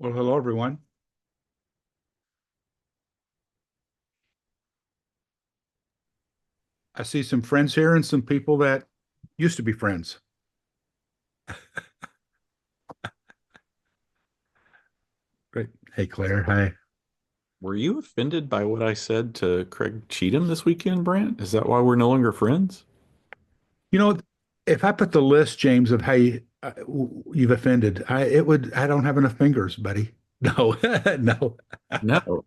Well, hello, everyone. I see some friends here and some people that used to be friends. Great. Hey, Claire. Hi. Were you offended by what I said to Craig Cheatham this weekend, Brant? Is that why we're no longer friends? You know, if I put the list, James, of how you've offended, I don't have enough fingers, buddy. No, no. No,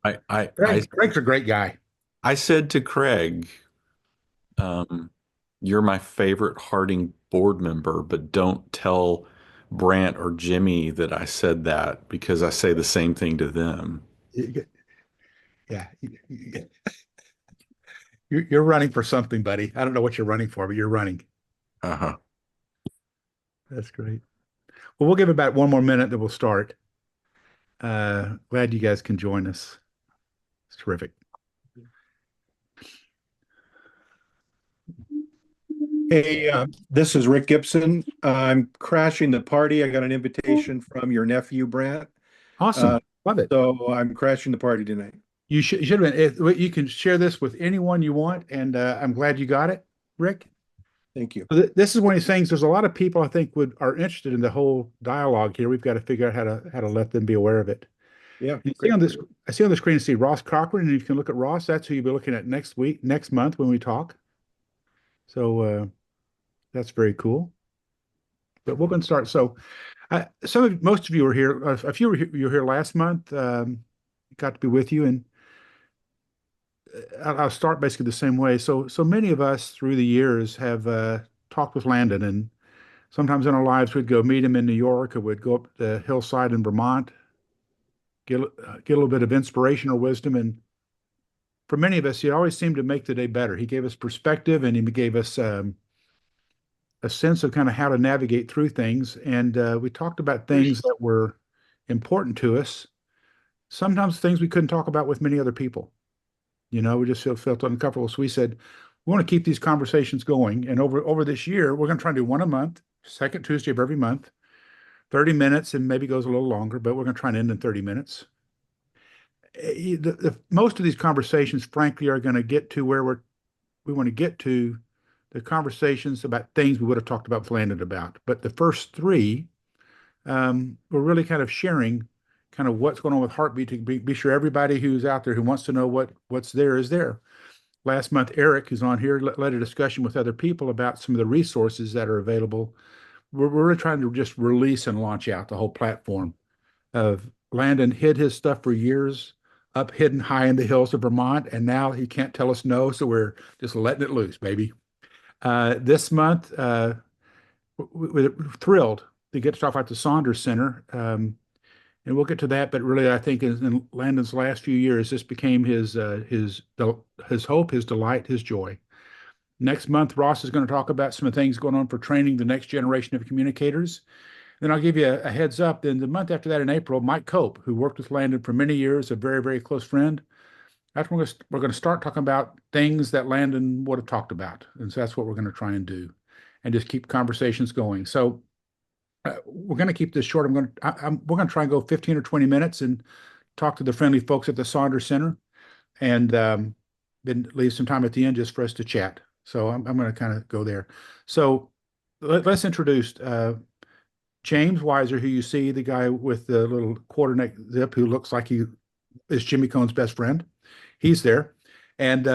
Greg's a great guy. I said to Craig, um, "You're my favorite Harding board member, but don't tell Brant or Jimmy that I said that because I say the same thing to them." Yeah. You're running for something, buddy. I don't know what you're running for, but you're running. Uh-huh. That's great. Well, we'll give it about one more minute, then we'll start. Glad you guys can join us. It's terrific. Hey, this is Rick Gibson. I'm crashing the party. I got an invitation from your nephew, Brant. Awesome. Uh, Love it. so I'm crashing the party tonight. You should have been. You can share this with anyone you want, and I'm glad you got it, Rick. Thank you. This is one of these things. There's a lot of people I think would are interested in the whole dialogue here. We've got to figure out how to let them be aware of it. Yeah, You see great. on this, I see on the screen. See Ross Cochran, and you can look at Ross. That's who you'll be looking at next week, next month when we talk. So that's very cool. But we're going to start. So most of you were here. A few you were here last month. Got to be with you, and I'll start basically the same way. So many of us through the years have talked with Landon, and sometimes in our lives we'd go meet him in New York, or we'd go up the hillside in Vermont, get a little bit of inspiration or wisdom. And for many of us, he always seemed to make the day better. He gave us perspective, and he gave us a sense of kind of how to navigate through things. And we talked about things that were important to us. Sometimes things we couldn't talk about with many other people. We just felt uncomfortable. So we said, we want to keep these conversations going. And over this year, we're going to try and do one a month, second Tuesday of every month, 30 minutes, and maybe goes a little longer, but we're going to try and end in 30 minutes. Most of these conversations, frankly, are going to get to where we want to get to the conversations about things we would have talked about with Landon about. But the first three, we're really kind of sharing kind of what's going on with Heartbeat to be sure everybody who's out there who wants to know what's there is there. Last month, Eric, who's on here, led a discussion with other people about some of the resources that are available. We're really trying to just release and launch out the whole platform of Landon hid his stuff for years up hidden high in the hills of Vermont, and now he can't tell us no, so we're just letting it loose, baby. This month, we're thrilled to get to talk about the Saunders Center. And we'll get to that, but really, I think in Landon's last few years, this became his hope, his delight, his joy. Next month, Ross is going to talk about some of the things going on for training the next generation of communicators. Then I'll give you a heads up. Then the month after that, in April, Mike Cope, who worked with Landon for many years, a very, very close friend. That's when we're going to start talking about things that Landon would have talked about, and so that's what we're going to try and do, and just keep conversations going. So we're going to keep this short. We're going to try and go 15 or 20 minutes and talk to the friendly folks at the Saunders Center, and then leave some time at the end just for us to chat. So I'm going to kind of go there. So let's introduce James Weiser, who you see, the guy with the little quarter neck zip, who looks like he is Jimmy Cohn's best friend. He's there, and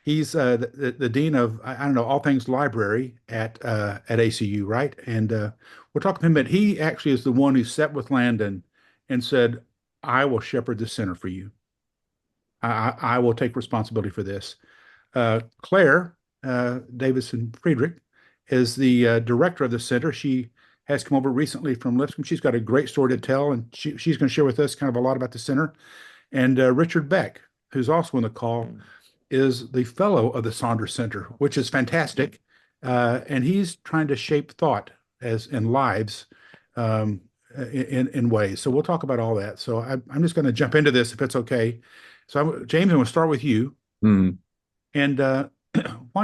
he's the dean of I don't know all things library at ACU, right? And we're talking to him, but he actually is the one who sat with Landon and said, "I will shepherd the center for you. I will take responsibility for this." Claire Davison Friedrich is the director of the center. She has come over recently from Lipscomb. She's got a great story to tell, and she's going to share with us kind of a lot about the center. And Richard Beck, who's also on the call, is the fellow of the Saunders Center, which is fantastic. And he's trying to shape thought as in lives um, in ways. So we'll talk about all that. So I'm just going to jump into this if it's okay. So James, I'm going to start with you. Hmm. And why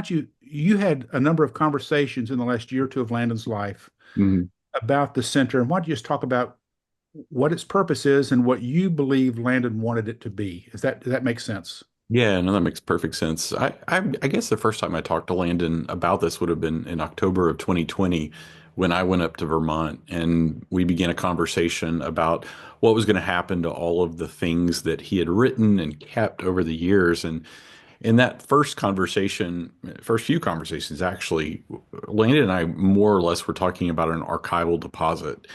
don't you had a number of conversations in the last year or two of Landon's life Hmm. about the center. And why don't you just talk about what its purpose is and what you believe Landon wanted it to be. Does that make sense? Yeah, no, that makes perfect sense. I guess the first time I talked to Landon about this would have been in October of 2020 when I went up to Vermont and we began a conversation about what was going to happen to all of the things that he had written and kept over the years. And in that first conversation, first few conversations, actually, Landon and I more or less were talking about an archival deposit.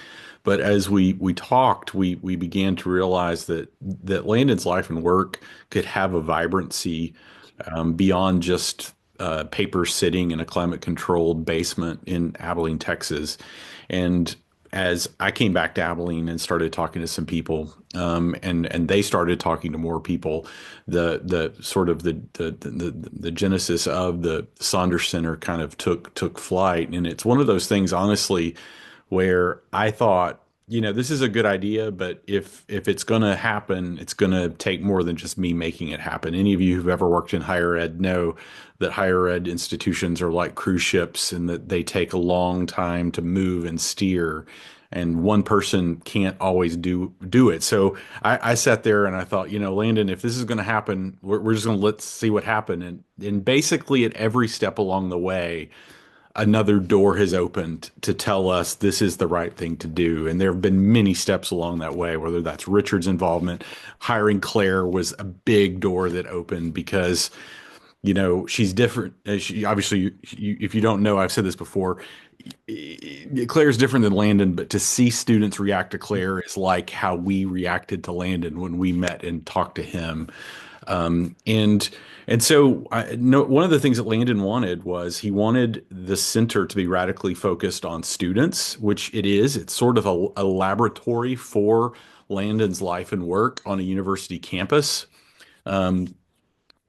But as we talked, we began to realize that Landon's life and work could have a vibrancy beyond just paper sitting in a climate-controlled basement in Abilene, Texas. And as I came back to Abilene and started talking to some people, and they started talking to more people, the sort of the genesis of the Saunders Center kind of took flight, and it's one of those things, honestly, where I thought, this is a good idea, but if it's going to happen, it's going to take more than just me making it happen. Any of you who've ever worked in higher ed know that higher ed institutions are like cruise ships and that they take a long time to move and steer, and one person can't always do it. So I sat there and I thought, Landon, if this is going to happen, we're just going to let's see what happened. And basically at every step along the way, another door has opened to tell us this is the right thing to do. And there have been many steps along that way, whether that's Richard's involvement. Hiring Claire was a big door that opened because, she's different. She, obviously, if you don't know, I've said this before, Claire's different than Landon, but to see students react to Claire is like how we reacted to Landon when we met and talked to him. And so no, one of the things that Landon wanted was he wanted the center to be radically focused on students, which it is. It's sort of a laboratory for Landon's life and work on a university campus. Um,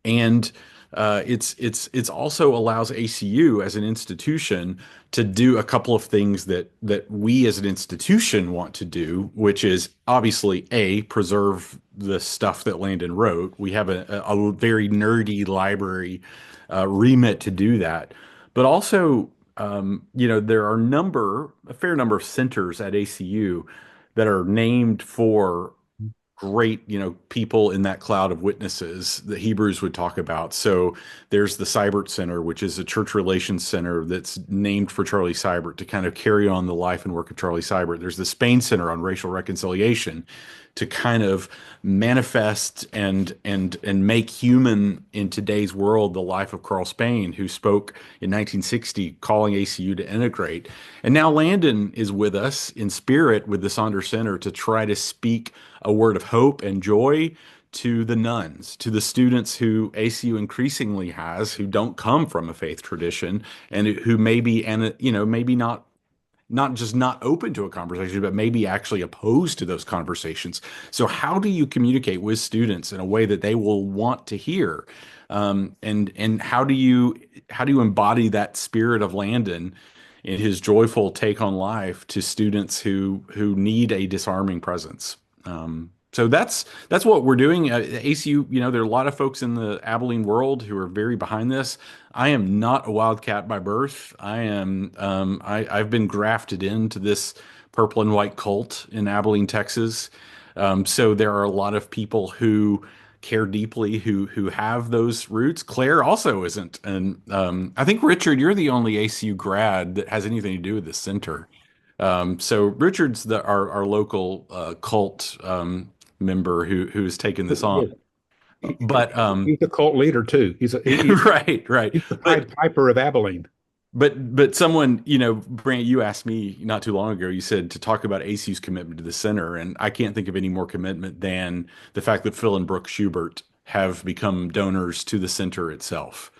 and it's also allows ACU as an institution to do a couple of things that we as an institution want to do, which is obviously preserve the stuff that Landon wrote. We have a very nerdy library remit to do that, but also there are a fair number of centers at ACU that are named for great, people in that cloud of witnesses that Hebrews would talk about. So there's the Seibert Center, which is a church relations center that's named for Charlie Seibert to kind of carry on the life and work of Charlie Seibert. There's the Spain Center on racial reconciliation to kind of manifest and make human in today's world the life of Carl Spain, who spoke in 1960 calling ACU to integrate. And now Landon is with us in spirit with the Saunders Center to try to speak a word of hope and joy to the nuns, to the students who ACU increasingly has, who don't come from a faith tradition and who maybe, and maybe not just not open to a conversation, but maybe actually opposed to those conversations. So how do you communicate with students in a way that they will want to hear? And how do you embody that spirit of Landon in his joyful take on life to students who need a disarming presence? So that's what we're doing. ACU, there are a lot of folks in the Abilene world who are very behind this. I am not a wildcat by birth. I've been grafted into this purple and white cult in Abilene, Texas. So there are a lot of people who care deeply, who have those roots. Claire also isn't, and I think Richard, you're the only ACU grad that has anything to do with the center. So Richard's our local cult member who has taken this on. Yes. But He's a cult leader too. right, right. He's the But Pied Piper of Abilene. but someone, Brant, you asked me not too long ago, you said to talk about ACU's commitment to the center, and I can't think of any more commitment than the fact that Phil and Brooke Schubert have become donors to the center itself.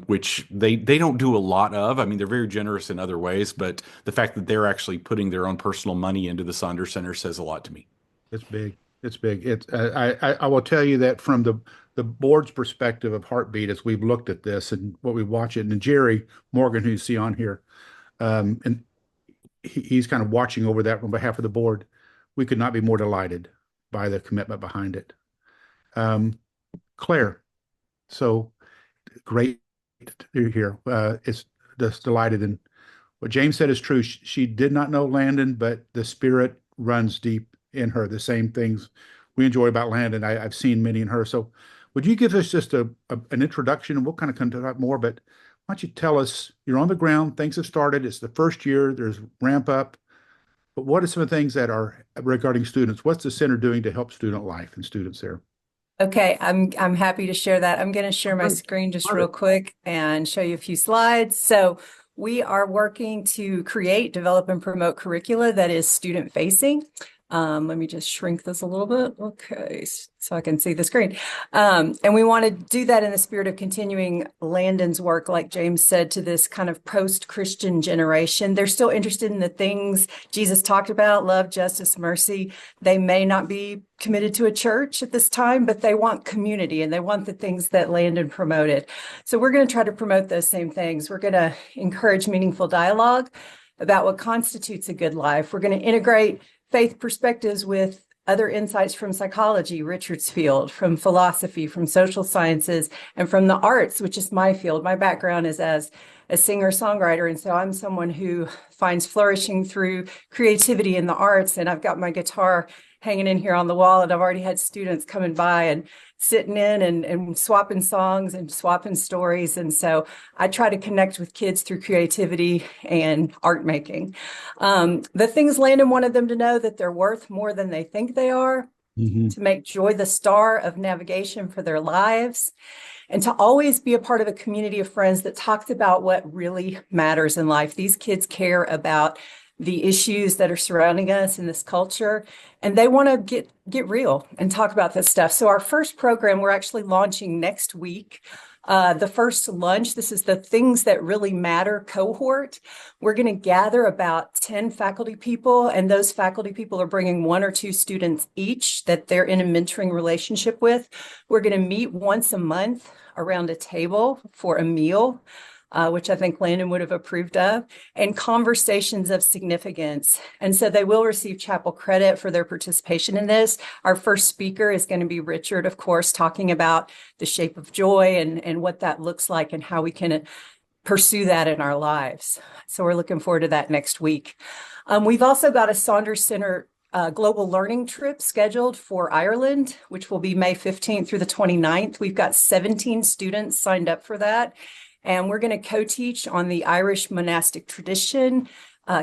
Which they don't do a lot of. I mean, they're very generous in other ways, but the fact that they're actually putting their own personal money into the Saunders Center says a lot to me. It's big. It's big. I will tell you that from the board's perspective of Heartbeat, as we've looked at this and what we watch it, and Jerry Morgan, who you see on here, and he's kind of watching over that on behalf of the board. We could not be more delighted by the commitment behind it. Claire, so great you're here. It's just delighted, and what James said is true. She did not know Landon, but the spirit runs deep in her. The same things we enjoy about Landon, I've seen many in her. So would you give us just an introduction, and we'll kind of come to that more, but why don't you tell us, you're on the ground, things have started, it's the first year, there's ramp up, but what are some of the things that are regarding students? What's the center doing to help student life and students there? Okay, I'm happy to share that. I'm going to share my Great. screen just Love real it. quick and show you a few slides. So we are working to create, develop, and promote curricula that is student facing. Let me just shrink this a little bit. Okay, so I can see the screen. And we want to do that in the spirit of continuing Landon's work, like James said, to this kind of post-Christian generation. They're still interested in the things Jesus talked about, love, justice, mercy. They may not be committed to a church at this time, but they want community and they want the things that Landon promoted. So we're going to try to promote those same things. We're going to encourage meaningful dialogue about what constitutes a good life. We're going to integrate faith perspectives with other insights from psychology, Richard's field, from philosophy, from social sciences, and from the arts, which is my field. My background is as a singer-songwriter, and so I'm someone who finds flourishing through creativity in the arts, and I've got my guitar hanging in here on the wall, and I've already had students coming by and sitting in and swapping songs and swapping stories. And so I try to connect with kids through creativity and art making. The things Landon wanted them to know, that they're worth more than they think they are, to make joy the star of navigation for their lives, and to always be a part of a community of friends that talks about what really matters in life. These kids care about the issues that are surrounding us in this culture, and they want to get real and talk about this stuff. So our first program, we're actually launching next week. The first lunch, this is the Things That Really Matter cohort. We're going to gather about 10 faculty people, and those faculty people are bringing 1 or 2 students each that they're in a mentoring relationship with. We're going to meet once a month around a table for a meal, which I think Landon would have approved of, and conversations of significance. And so they will receive chapel credit for their participation in this. Our first speaker is going to be Richard, of course, talking about the shape of joy and what that looks like and how we can pursue that in our lives. So we're looking forward to that next week. We've also got a Saunders Center global learning trip scheduled for Ireland, which will be May 15th through the 29th. We've got 17 students signed up for that. And we're going to co-teach on the Irish monastic tradition,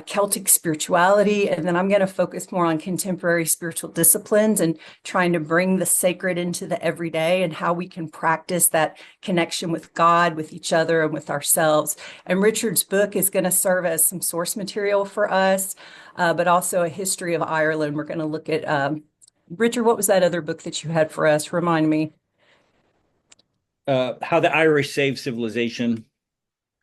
Celtic spirituality, and then I'm going to focus more on contemporary spiritual disciplines and trying to bring the sacred into the everyday and how we can practice that connection with God, with each other, and with ourselves. And Richard's book is going to serve as some source material for us, but also a history of Ireland. We're going to look at, Richard, what was that other book that you had for us? Remind me. How the Irish Saved Civilization.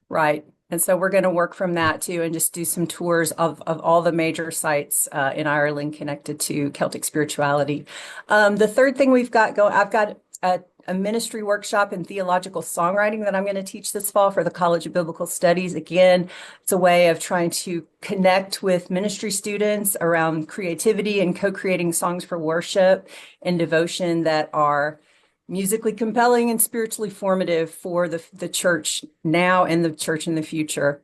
Right. And so we're going to work from that too and just do some tours of all the major sites in Ireland connected to Celtic spirituality. The third thing we've got going, I've got a ministry workshop in theological songwriting that I'm going to teach this fall for the College of Biblical Studies. Again, it's a way of trying to connect with ministry students around creativity and co-creating songs for worship and devotion that are musically compelling and spiritually formative for the church now and the church in the future.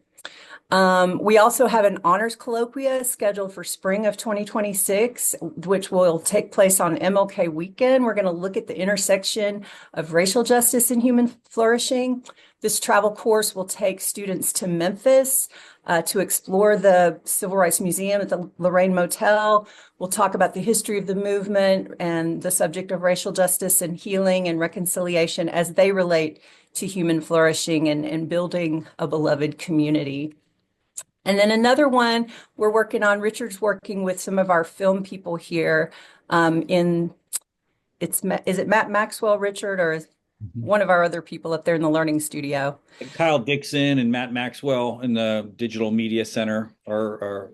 We also have an honors colloquia scheduled for spring of 2026, which will take place on MLK weekend. We're going to look at the intersection of racial justice and human flourishing. This travel course will take students to Memphis to explore the Civil Rights Museum at the Lorraine Motel. We'll talk about the history of the movement and the subject of racial justice and healing and reconciliation as they relate to human flourishing and building a beloved community. And then another one we're working on, Richard's working with some of our film people here is it Matt Maxwell, Richard, or is one of our other people up there in the learning studio? Kyle Dixon and Matt Maxwell in the Digital Media Center are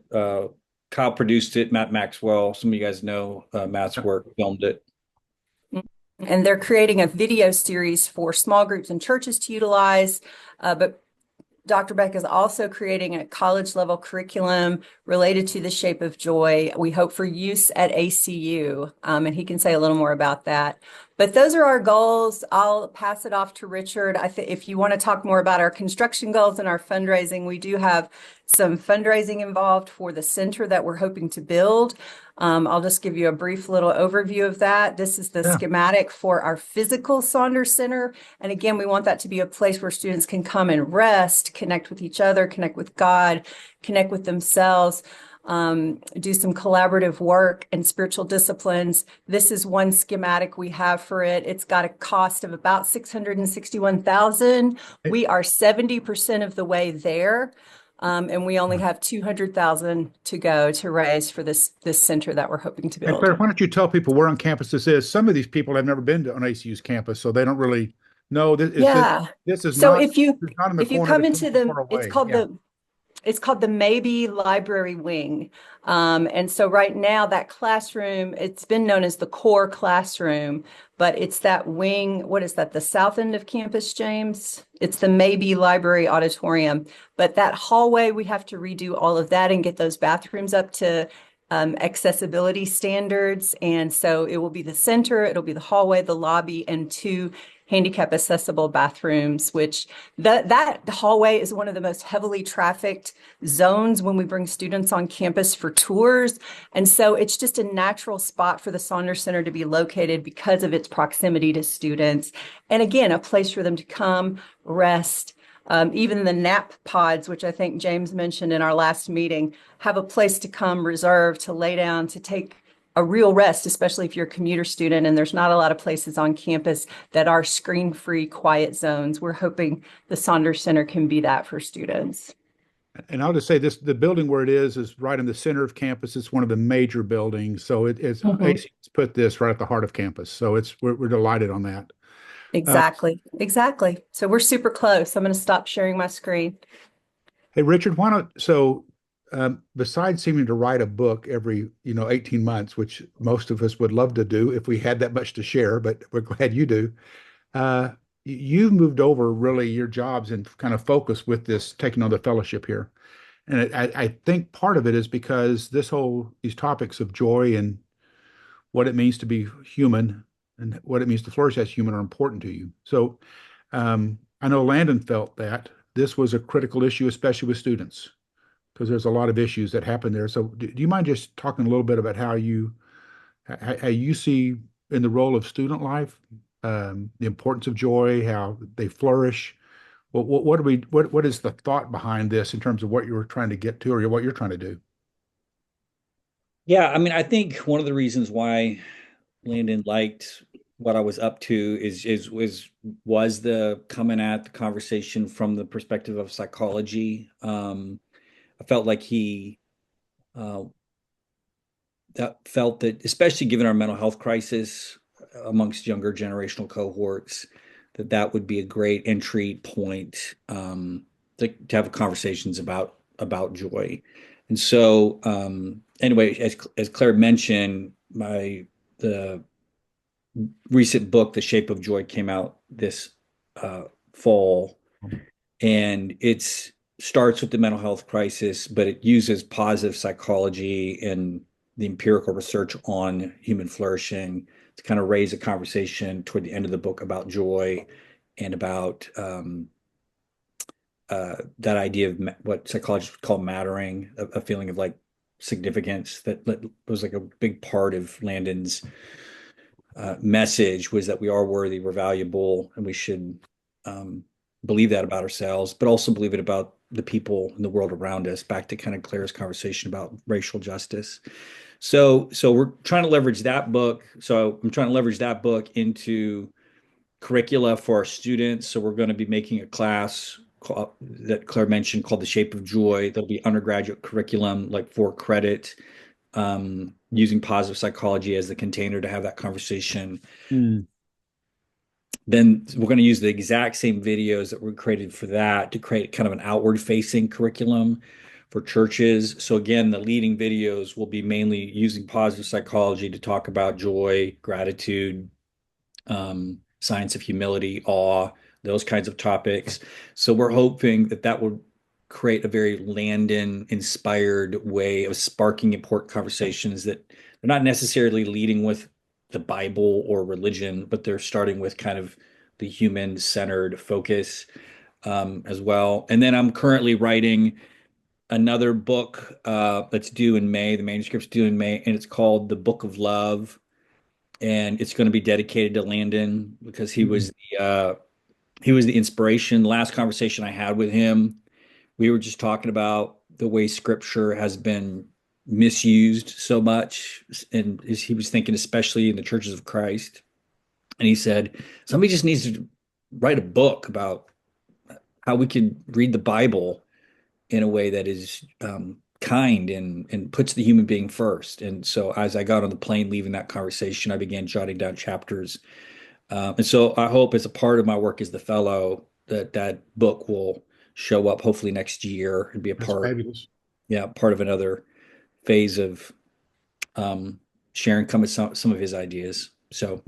Kyle produced it, Matt Maxwell. Some of you guys know Matt's work, filmed it. And they're creating a video series for small groups and churches to utilize, but Dr. Beck is also creating a college level curriculum related to the shape of joy. We hope for use at ACU, and he can say a little more about that. But those are our goals. I'll pass it off to Richard. I think if you want to talk more about our construction goals and our fundraising, we do have some fundraising involved for the center that we're hoping to build. I'll just give you a brief little overview of that. This is the Yeah. schematic for our physical Saunders Center. And again, we want that to be a place where students can come and rest, connect with each other, connect with God, connect with themselves, do some collaborative work and spiritual disciplines. This is one schematic we have for it. It's got a cost of about $661,000. We are 70% of the way there. And we only have 200,000 to go to raise for this center that we're hoping to And Claire, build. why don't you tell people where on campus this is? Some of these people have never been to an ACU's campus, so they don't really know Yeah. this is So not it's not in the if you corner of come the into campus the far away. Yeah. it's called the Maybe Library Wing. And so right now that classroom, it's been known as the core classroom, but it's that wing. What is that? The south end of campus, James? It's the Maybe Library Auditorium. But that hallway, we have to redo all of that and get those bathrooms up to accessibility standards. And so it will be the center, it'll be the hallway, the lobby, and two handicap accessible bathrooms, which that hallway is one of the most heavily trafficked zones when we bring students on campus for tours. And so it's just a natural spot for the Saunders Center to be located because of its proximity to students. And again, a place for them to come, rest. Even the nap pods, which I think James mentioned in our last meeting, have a place to come reserved to lay down, to take a real rest, especially if you're a commuter student and there's not a lot of places on campus that are screen-free quiet zones. We're hoping the Saunders Center can be that for students. And I'll just say this, the building where it is right in the center of campus. It's one of the major buildings. So it's ACU's put this right at the heart of campus. So we're delighted on that. Exactly. So we're super close. I'm going to stop sharing my screen. Hey, Richard, besides seeming to write a book every, 18 months, which most of us would love to do if we had that much to share, but we're glad you do. You've moved over really your jobs and kind of focus with this taking on the fellowship here. And I think part of it is because these topics of joy and what it means to be human and what it means to flourish as human are important to you. So I know Landon felt that this was a critical issue, especially with students, because there's a lot of issues that happen there. So do you mind just talking a little bit about how you see in the role of student life, the importance of joy, how they flourish? What is the thought behind this in terms of what you were trying to get to or what you're trying to do? Yeah, I mean, I think one of the reasons why Landon liked what I was up to was the coming at the conversation from the perspective of psychology. I felt like he uh, felt that, especially given our mental health crisis amongst younger generational cohorts, that would be a great entry point to have conversations about joy. And so, anyway, as Claire mentioned, the recent book, The Shape of Joy, came out this fall, and it's starts with the mental health crisis, but it uses positive psychology and the empirical research on human flourishing to kind of raise a conversation toward the end of the book about joy and about that idea of what psychologists call mattering, a feeling of like significance that was like a big part of Landon's message, was that we are worthy, we're valuable, and we should believe that about ourselves, but also believe it about the people in the world around us. Back to kind of Claire's conversation about racial justice. So we're trying to leverage that book. So I'm trying to leverage that book into curricula for our students. So we're going to be making a class that Claire mentioned called The Shape of Joy. There'll be undergraduate curriculum, like 4 credit, using positive psychology as the container to have that conversation. Then we're going to use the exact same videos that were created for that to create kind of an outward facing curriculum for churches. So again, the leading videos will be mainly using positive psychology to talk about joy, gratitude, science of humility, awe, those kinds of topics. So we're hoping that will create a very Landon inspired way of sparking important conversations that they're not necessarily leading with the Bible or religion, but they're starting with kind of the human centered focus as well. And then I'm currently writing another book that's due in May. The manuscript's due in May, and it's called The Book of Love. And it's going to be dedicated to Landon because he was the inspiration. The last conversation I had with him, we were just talking about the way scripture has been misused so much. And he was thinking, especially in the churches of Christ. And he said, somebody just needs to write a book about how we can read the Bible in a way that is kind and puts the human being first. And so as I got on the plane leaving that conversation, I began jotting down chapters. And so I hope as a part of my work as the fellow that that book will show up hopefully next year and be a That's part, fabulous. yeah, part of another phase of sharing some of his ideas. So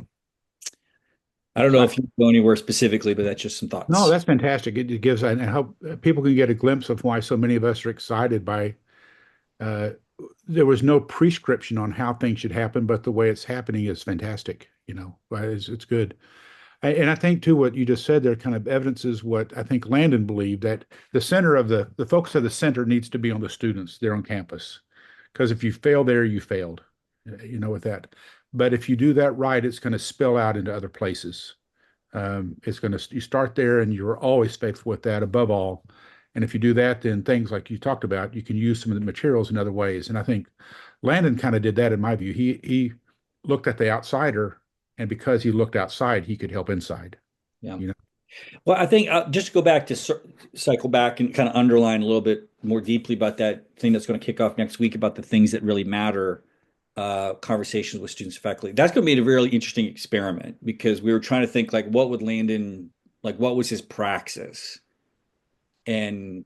I don't know if you go anywhere specifically, but that's just some No, thoughts. that's fantastic. It gives, and I hope people can get a glimpse of why so many of us are excited by, uh, there was no prescription on how things should happen, but the way it's happening is fantastic. Right? It's good. And I think too, what you just said there kind of evidences what I think Landon believed, that the focus of the center needs to be on the students there on campus. Because if you fail there, you failed, with that. But if you do that right, it's going to spill out into other places. You start there and you're always faithful with that above all. And if you do that, then things like you talked about, you can use some of the materials in other ways. And I think Landon kind of did that in my view. He looked at the outsider, and because he looked outside, he could help inside. Yeah. You know, Well, I think just to go back to cycle back and kind of underline a little bit more deeply about that thing that's going to kick off next week about the things that really matter, conversations with students and faculty. That's going to be a really interesting experiment because we were trying to think like what would Landon, like what was his praxis? And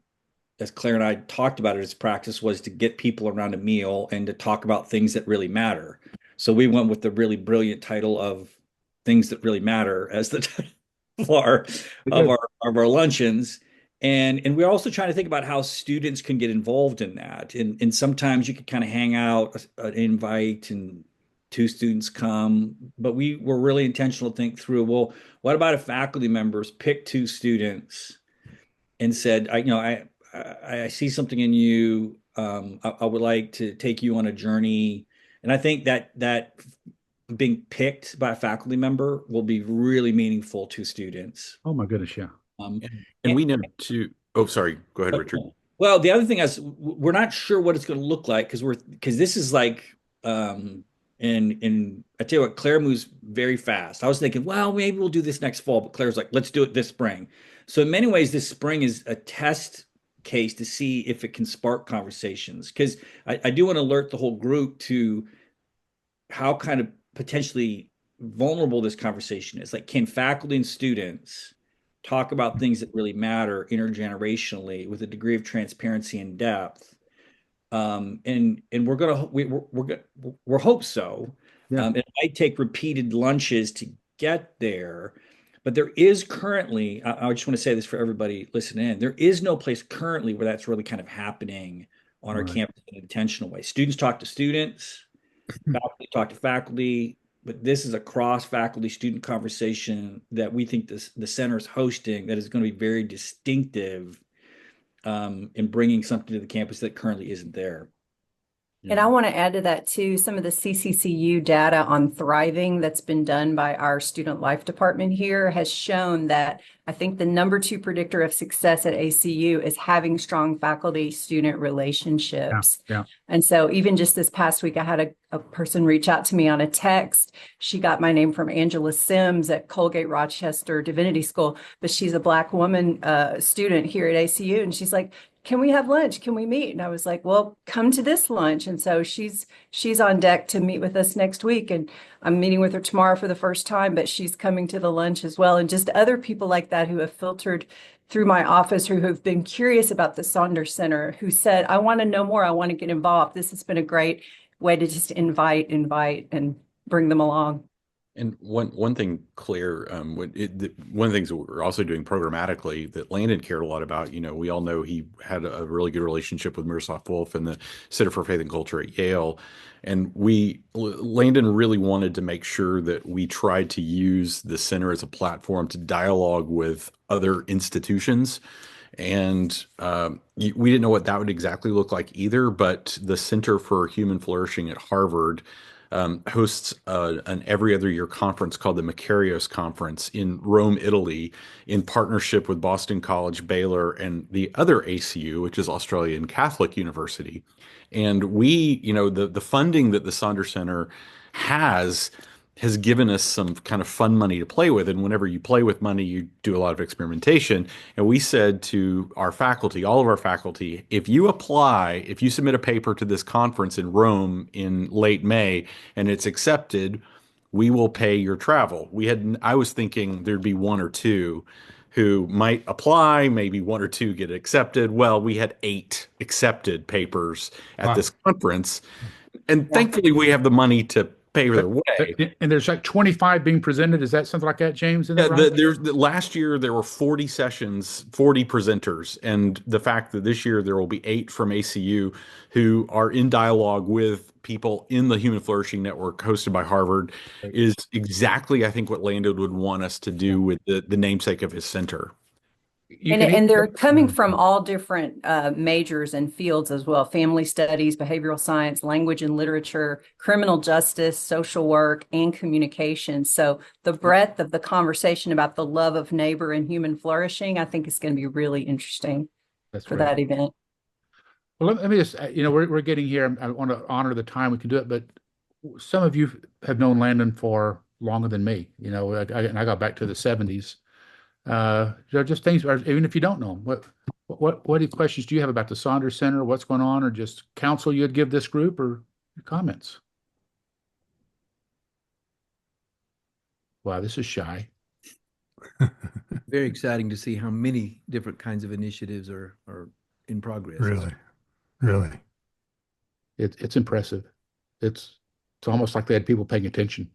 as Claire and I talked about it, his practice was to get people around a meal and to talk about things that really matter. So we went with the really brilliant title of Things That Really Matter as the title of our of our luncheons. And we're also trying to think about how students can get involved in that. And sometimes you could kind of hang out, an invite, and two students come. But we were really intentional to think through, well, what about if faculty members pick two students and said, I see something in you. I would like to take you on a journey. And I think that being picked by a faculty member will be really meaningful to students. oh my goodness, yeah. And we know too. Oh, sorry. Go ahead, Richard. Well, the other thing is we're not sure what it's going to look like because this is like and I tell you what, Claire moves very fast. I was thinking, well, maybe we'll do this next fall, but Claire's like, let's do it this spring. So in many ways, this spring is a test case to see if it can spark conversations. Because I do want to alert the whole group to how kind of potentially vulnerable this conversation is. Like, can faculty and students talk about things that really matter intergenerationally with a degree of transparency and depth? And we're hope so. Yeah. It might take repeated lunches to get there, but there is currently, I just want to say this for everybody listening in, there is no place currently where that's really kind of happening on our Right. campus in an intentional way. Students talk to students, faculty talk to faculty, but this is a cross faculty student conversation that we think the center is hosting that is going to be very distinctive in bringing something to the campus that currently isn't there. And I want to add to that too, some of the CCCU data on thriving that's been done by our student life department here has shown that I think the number 2 predictor of success at ACU is having strong faculty-student relationships. Yeah. And so even just this past week, I had a person reach out to me on a text. She got my name from Angela Sims at Colgate Rochester Divinity School, but she's a Black woman student here at ACU. And she's like, can we have lunch? Can we meet? And I was like, well, come to this lunch. And so she's on deck to meet with us next week. And I'm meeting with her tomorrow for the first time, but she's coming to the lunch as well. And just other people like that who have filtered through my office, who have been curious about the Saunders Center, who said, I want to know more. I want to get involved. This has been a great way to just invite and bring them along. And one thing, Claire, one of the things that we're also doing programmatically that Landon cared a lot about, we all know he had a really good relationship with Miroslav Wolf and the Center for Faith and Culture at Yale. And Landon really wanted to make sure that we tried to use the center as a platform to dialogue with other institutions. And we didn't know what that would exactly look like either, but the Center for Human Flourishing at Harvard hosts an every other year conference called the Macarios Conference in Rome, Italy, in partnership with Boston College, Baylor, and the other ACU, which is Australian Catholic University. And we, the funding that the Saunders Center has has given us some kind of fun money to play with. And whenever you play with money, you do a lot of experimentation. And we said to our faculty, all of our faculty, if you submit a paper to this conference in Rome in late May and it's accepted, we will pay your travel. I was thinking there'd be one or two who might apply, maybe one or two get accepted. Well, we had 8 accepted papers at this conference. And thankfully, we have the money to pay their way. And there's like 25 being presented. Is that something like that, James? Is that right? Last year there were 40 sessions, 40 presenters, and the fact that this year there will be 8 from ACU who are in dialogue with people in the Human Flourishing Network hosted by Harvard is exactly, I think, what Landon would want us to do with the namesake of his center. And they're coming from all different majors and fields as well: family studies, behavioral science, language and literature, criminal justice, social work, and communication. So the breadth of the conversation about the love of neighbor and human flourishing, I think, is going to be really interesting for that event. Well, let me just, we're getting here. I want to honor the time we can do it, but some of you have known Landon for longer than me. I got back to the 70s. Just things, even if you don't know them, what questions do you have about the Saunders Center, what's going on, or just counsel you'd give this group, or comments? Wow, this is shy. Very exciting to see how many different kinds of initiatives are in progress. Really. It's impressive. It's almost like they had people paying attention.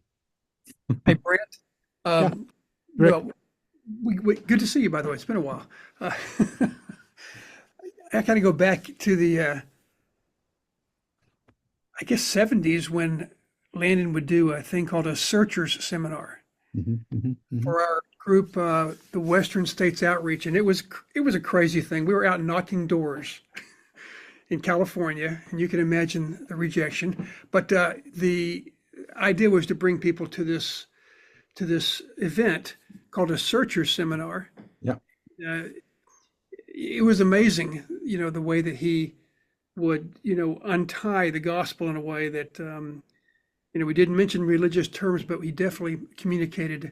Hey, Brent. Yeah. Well, good to see you, by the way. It's been a while. I kind of go back to the, I guess, 70s when Landon would do a thing called a searchers seminar for our group, the Western States Outreach. And it was a crazy thing. We were out knocking doors in California, and you can imagine the rejection. But the idea was to bring people to this event called a searcher seminar. Yeah. It was amazing, the way that he would, untie the gospel in a way that, we didn't mention religious terms, but he definitely communicated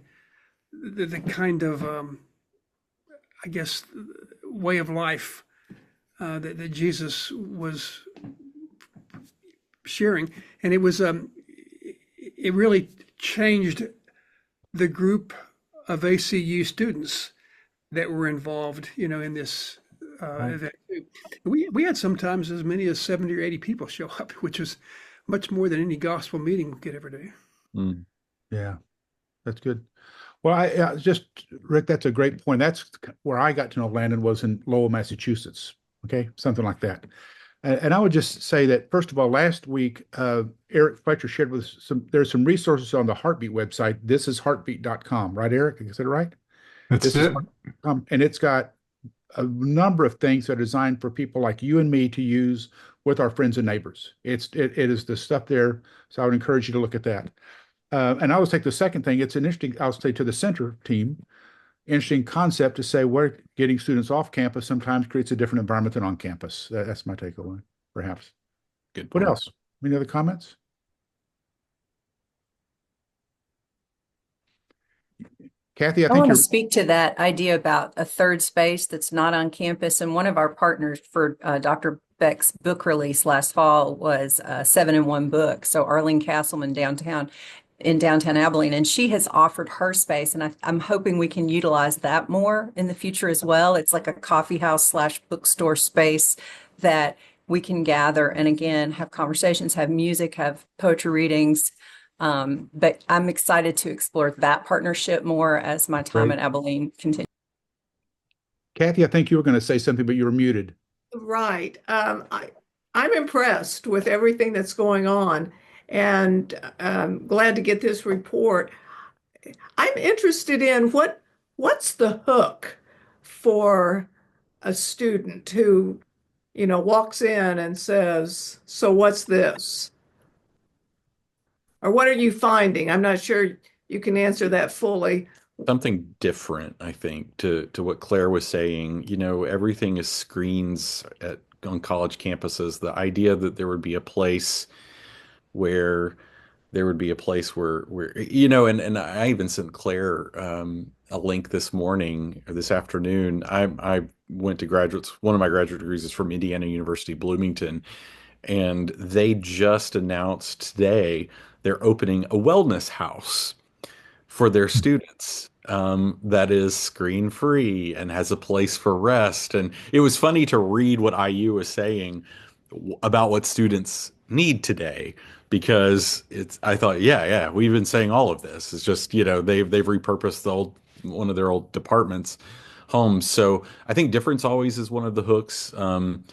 the kind of, I guess, way of life that Jesus was sharing. And it was, it really changed the group of ACU students that were involved, in this event. We had sometimes as many as 70 or 80 people show up, which was much more than any gospel meeting could ever do. Mm. Yeah, that's good. Well, Rick, that's a great point. That's where I got to know Landon, was in Lowell, Massachusetts. Okay, something like that. And I would just say that, first of all, last week, Eric Fletcher shared with us there's some resources on the Heartbeat website. This is heartbeat.com, right, Eric? Is that right? That's it. And it's got a number of things that are designed for people like you and me to use with our friends and neighbors. It is the stuff there. So I would encourage you to look at that. And I would take the second thing. It's an interesting, I'll say to the center team, interesting concept to say we're getting students off campus sometimes creates a different environment than on campus. That's my takeaway, perhaps. Good point. What else? Any other comments? Kathy, I I think want to you're. speak to that idea about a third space that's not on campus. And one of our partners for Dr. Beck's book release last fall was 7-in-1 Book. So Arlene Castleman in downtown Abilene, and she has offered her space, and I'm hoping we can utilize that more in the future as well. It's like a coffee house / bookstore space that we can gather and again have conversations, have music, have poetry readings. But I'm excited to explore that partnership more as my time at Abilene continues. Kathy, I think you were going to say something, but you were muted. Right. I'm impressed with everything that's going on, and glad to get this report. I'm interested in what's the hook for a student who, walks in and says, "So what's this?" Or what are you finding? I'm not sure you can answer that fully. Something different, I think, to what Claire was saying. Everything is screens on college campuses. The idea that there would be a place where and I even sent Claire a link this morning or this afternoon. I went to one of my graduate degrees is from Indiana University Bloomington, and they just announced today they're opening a wellness house for their students, that is screen free and has a place for rest. And it was funny to read what IU was saying about what students need today, because I thought, yeah, we've been saying all of this. It's just, they've repurposed one of their old departments homes. So I think difference always is one of the hooks.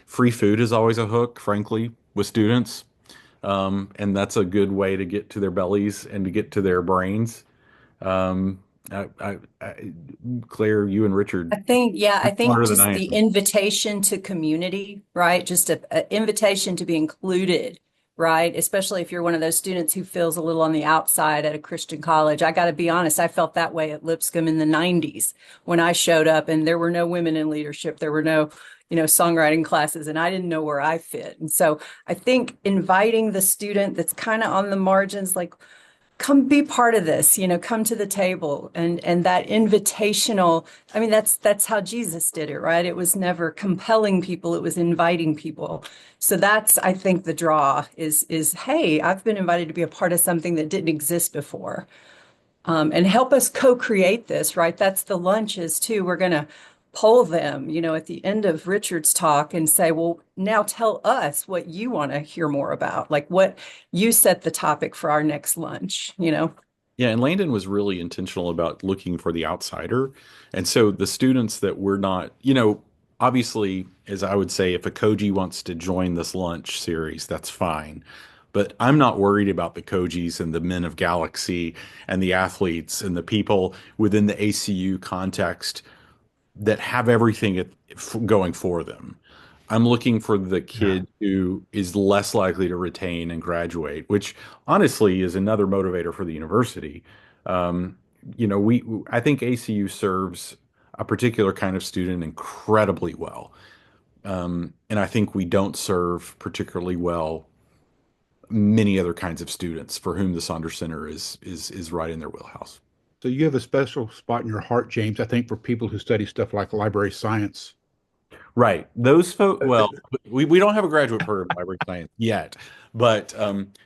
Free food is always a hook, frankly, with students. And that's a good way to get to their bellies and to get to their brains. Um, Claire, you and Richard, I you're think smarter than just I the am. invitation to community, right? Just a invitation to be included, right? Especially if you're one of those students who feels a little on the outside at a Christian college. I got to be honest, I felt that way at Lipscomb in the 90s when I showed up and there were no women in leadership. There were no, songwriting classes, and I didn't know where I fit. And so I think inviting the student that's kind of on the margins, like, come be part of this, come to the table, and that invitational, I mean, that's how Jesus did it, right? It was never compelling people, it was inviting people. So that's, I think, the draw is hey, I've been invited to be a part of something that didn't exist before. And help us co-create this, right? That's the lunches too. We're going to poll them, at the end of Richard's talk and say, well, now tell us what you want to hear more about, like what you set the topic for our next lunch. Yeah, and Landon was really intentional about looking for the outsider. And so the students that we're not, obviously, as I would say, if a Koji wants to join this lunch series, that's fine. But I'm not worried about the Kojis and the men of Galaxy and the athletes and the people within the ACU context that have everything going for them. I'm looking for the kid who is less likely to retain and graduate, which honestly is another motivator for the university. Um, I think ACU serves a particular kind of student incredibly well. And I think we don't serve particularly well many other kinds of students for whom the Saunders Center is right in their wheelhouse. So you have a special spot in your heart, James, I think, for people who study stuff like library science. Right. Those folks, well, we don't have a graduate program in library science yet, but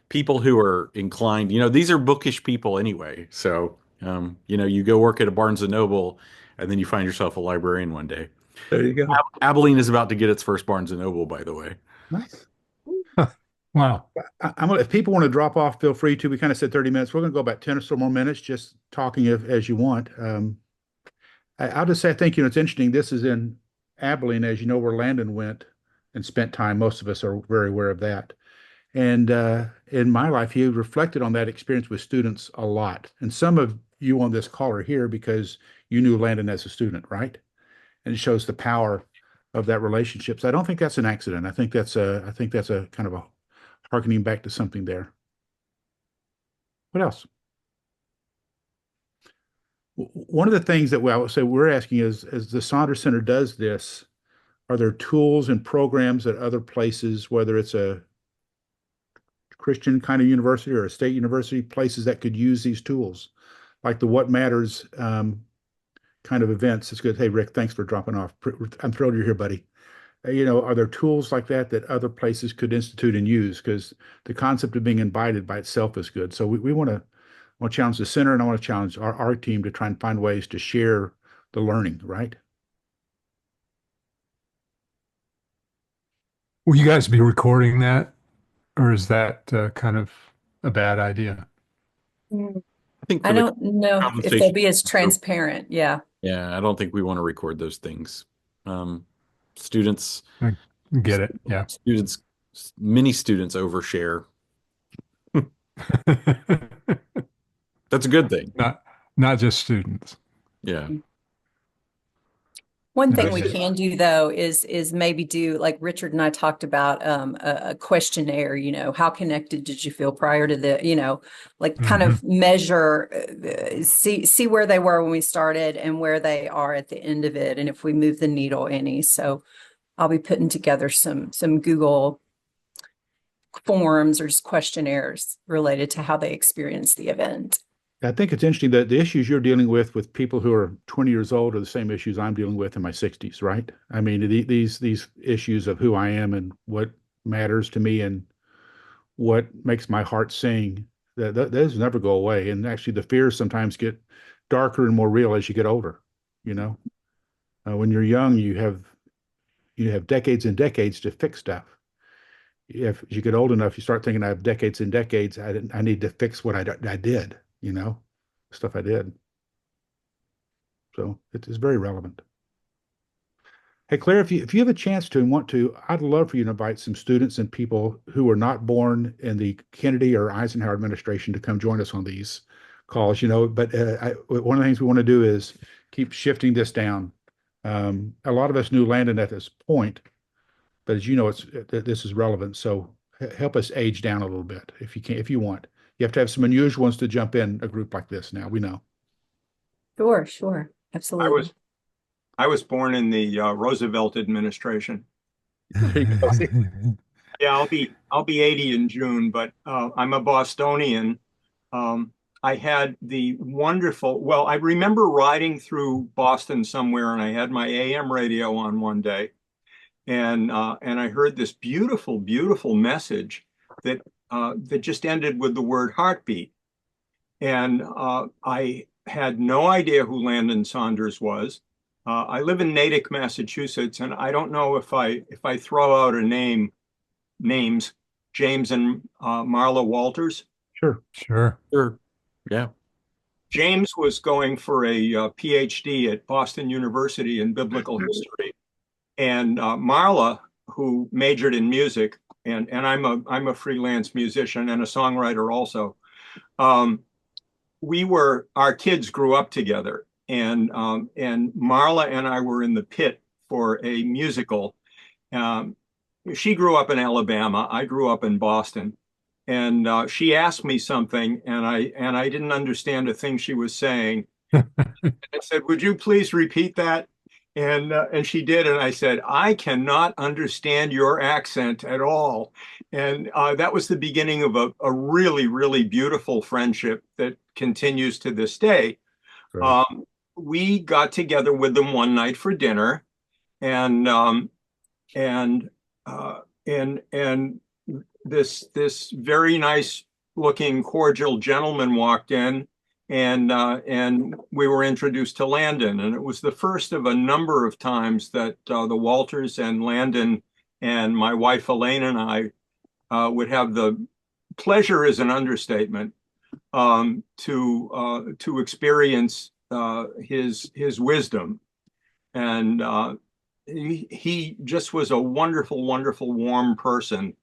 people who are inclined, these are bookish people anyway. So, you go work at a Barnes and Noble and then you find yourself a librarian one day. There you go. Abilene is about to get its first Barnes and Noble, by the way. Nice. Wow. If people want to drop off, feel free to. We kind of said 30 minutes. We're going to go about 10 or so more minutes, just talking as you want. I'll just say, I think, it's interesting. This is in Abilene, as you know, where Landon went and spent time. Most of us are very aware of that. And in my life, he reflected on that experience with students a lot. And some of you on this call are here because you knew Landon as a student, right? And it shows the power of that relationship. So I don't think that's an accident. I think that's a kind of a harkening back to something there. What else? One of the things that I would say we're asking is, as the Saunders Center does this, are there tools and programs at other places, whether it's a Christian kind of university or a state university, places that could use these tools, like the What Matters kind of events? It's good. Hey, Rick, thanks for dropping off. I'm thrilled you're here, buddy. Are there tools like that other places could institute and use? Because the concept of being invited by itself is good. So we want to challenge the center, and I want to challenge our team to try and find ways to share the learning, right? Will you guys be recording that, or is that kind of a bad idea? I think I for the don't know if they'll conversation, be as transparent. Yeah. yeah, I don't think we want to record those things. Students, I get it. Yeah. many students overshare. That's a good thing. Not just students. Yeah. One Yeah. thing we can do though is maybe do like Richard and I talked about a questionnaire, how connected did you feel prior to the, like kind Mhm. of measure, see where they were when we started and where they are at the end of it, and if we move the needle any. So I'll be putting together some Google forms or just questionnaires related to how they experienced the event. I think it's interesting that the issues you're dealing with people who are 20 years old are the same issues I'm dealing with in my 60s, right? I mean, these issues of who I am and what matters to me and what makes my heart sing, those never go away. And actually, the fears sometimes get darker and more real as you get older. You know, when you're young, you have decades and decades to fix stuff. If you get old enough, you start thinking, I have decades and decades. I need to fix what I did. Stuff I did. So it is very relevant. Hey, Claire, if you have a chance to and want to, I'd love for you to invite some students and people who were not born in the Kennedy or Eisenhower administration to come join us on these calls. But one of the things we want to do is keep shifting this down. A lot of us knew Landon at this point, but as you know, this is relevant. So help us age down a little bit if you can, if you want. You have to have some unusual ones to jump in a group like this. Now we know. Sure, absolutely. I was born in the Roosevelt administration. There you go. Yeah, I'll be 80 in June, but I'm a Bostonian. I had the well, I remember riding through Boston somewhere, and I had my AM radio on one day, and I heard this beautiful, beautiful message that that just ended with the word heartbeat, and I had no idea who Landon Saunders was. I live in Natick, Massachusetts, and I don't know if I throw out names, James and Marla Walters. Sure. Sure. Yeah. James was going for a PhD at Boston University in biblical history, and Marla, who majored in music, and I'm a freelance musician and a songwriter also. Our kids grew up together, and Marla and I were in the pit for a musical. She grew up in Alabama. I grew up in Boston, and she asked me something, and I didn't understand a thing she was saying. I said, "Would you please repeat that?" And she did, and I said, "I cannot understand your accent at all." And that was the beginning of a really, really beautiful friendship that continues to this day. Right. We got together with them one night for dinner, and and uh, and this very nice looking cordial gentleman walked in, and we were introduced to Landon, and it was the first of a number of times that the Walters and Landon and my wife Elaine and I would have the pleasure, is an understatement, to experience his wisdom, and he just was a wonderful, wonderful, warm person.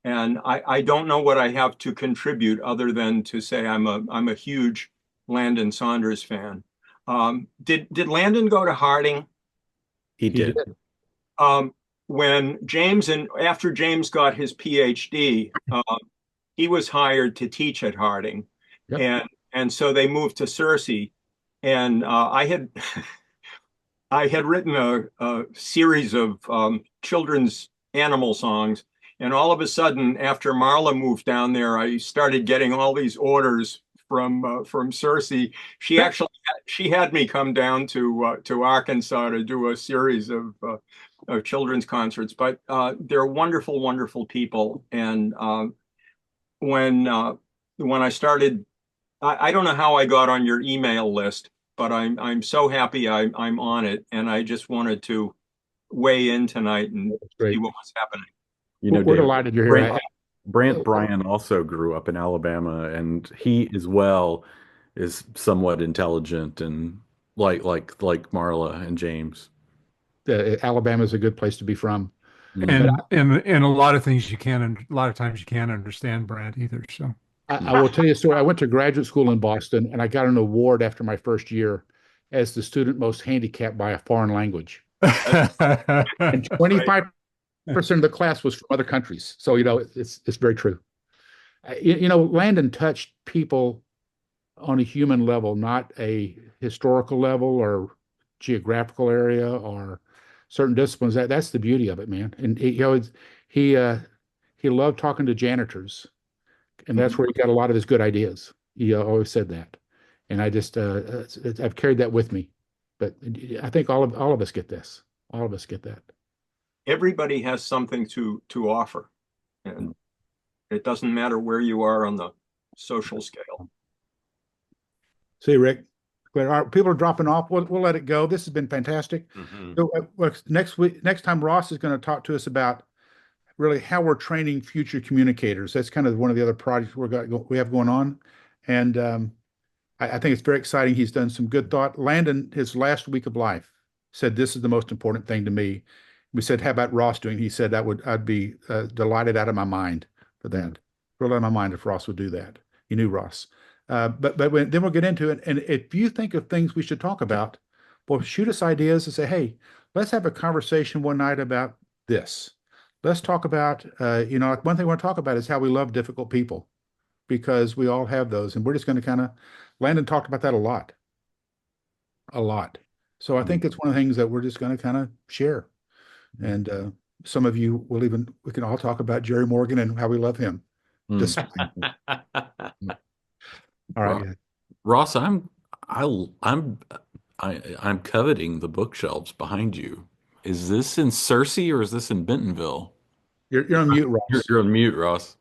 And I don't know what I have to contribute other than to say I'm a huge Landon Saunders fan. Did Landon go to Harding? He did. When after James got his PhD, he was hired to teach at Harding, Yep. and so they moved to Searcy, and I had I had written a series of children's animal songs, and all of a sudden, after Marla moved down there, I started getting all these orders from Cersei. She had me come down to Arkansas to do a series of children's concerts. But they're wonderful, wonderful people. And when I started, I don't know how I got on your email list, but I'm so happy I'm on it, and I just wanted to weigh in tonight and see what was happening. You know, We're David, delighted you're here. Brant Bryan also grew up in Alabama, and he as well is somewhat intelligent and like Marla and James. Alabama is a good place to be from. And a lot of things a lot of times you can't understand Brad either. So I will tell you a story. I went to graduate school in Boston, and I got an award after my first year. as the student most handicapped by a foreign language. And 25% of the class was from other countries. So, it's very true. Landon touched people on a human level, not a historical level or geographical area or certain disciplines. That's the beauty of it, man. And he loved talking to janitors, and that's where he got a lot of his good ideas. He always said that, and I just I've carried that with me. But I think all of us get this. All of us get that. Everybody has something to offer, and it doesn't matter where you are on the social scale. See, Rick, people are dropping off. We'll let it go. This has been fantastic. So, next time Ross is going to talk to us about really how we're training future communicators. That's kind of one of the other projects we have going on, and I think it's very exciting. He's done some good thought. Landon, his last week of life, said this is the most important thing to me. We said, how about Ross doing? He said I'd be delighted out of my mind for that. Really out of my mind if Ross would do that. He knew Ross. But then we'll get into it. And if you think of things we should talk about, well, shoot us ideas and say, hey, let's have a conversation one night about this. Let's talk about, one thing we want to talk about is how we love difficult people, because we all have those. And we're just going to Landon talked about that a lot. So I think it's one of the things that we're just going to kind of share. And some of you we can all talk about Jerry Morgan and how we love him. All right, Ross, I'm coveting the bookshelves behind you. Is this in Searcy or is this in Bentonville? You're on mute, Ross. You're on mute, Ross.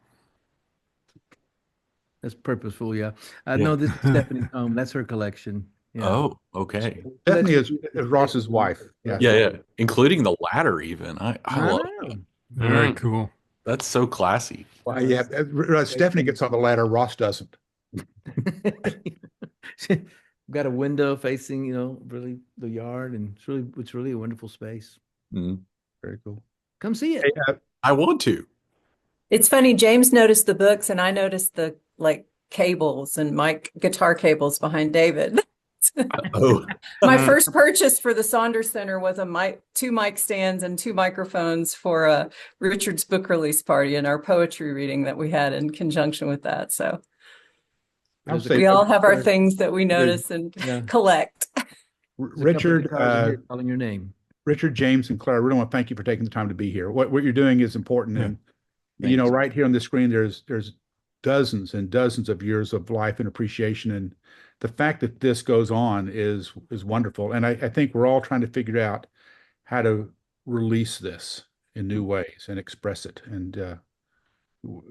That's purposeful, yeah. No, this is Stephanie's home. That's her collection. Yeah. Oh, okay. Stephanie is Ross's wife. Yeah, including the ladder even. I love that. Very cool. That's so classy. Well, yeah, Stephanie gets on the ladder, Ross doesn't. Got a window facing, really the yard, and it's really a wonderful space. Very cool. Come see it. Hey, I want to. It's funny, James noticed the books and I noticed the cables and guitar cables behind David. Oh. My first purchase for the Saunders Center was two mic stands and 2 microphones for Richard's book release party and our poetry reading that we had in conjunction with that. So we all have our things that we notice and collect. Richard, calling your name. Richard, James, and Claire, I really want to thank you for taking the time to be here. What you're doing is important. And, right here on the screen, there's dozens and dozens of years of life and appreciation. And the fact that this goes on is wonderful. And I think we're all trying to figure out how to release this in new ways and express it. And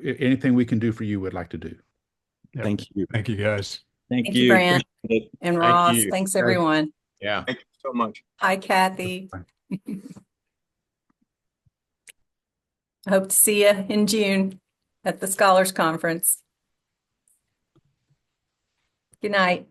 anything we can do for you, we'd like to do. Yeah. Thank you. Thank you, guys. Thank you, Brant and Ross. you. Thanks, everyone. Yeah. Thank you so much. Hi, Kathy. I hope to see you in June at the Scholars Conference. Good night.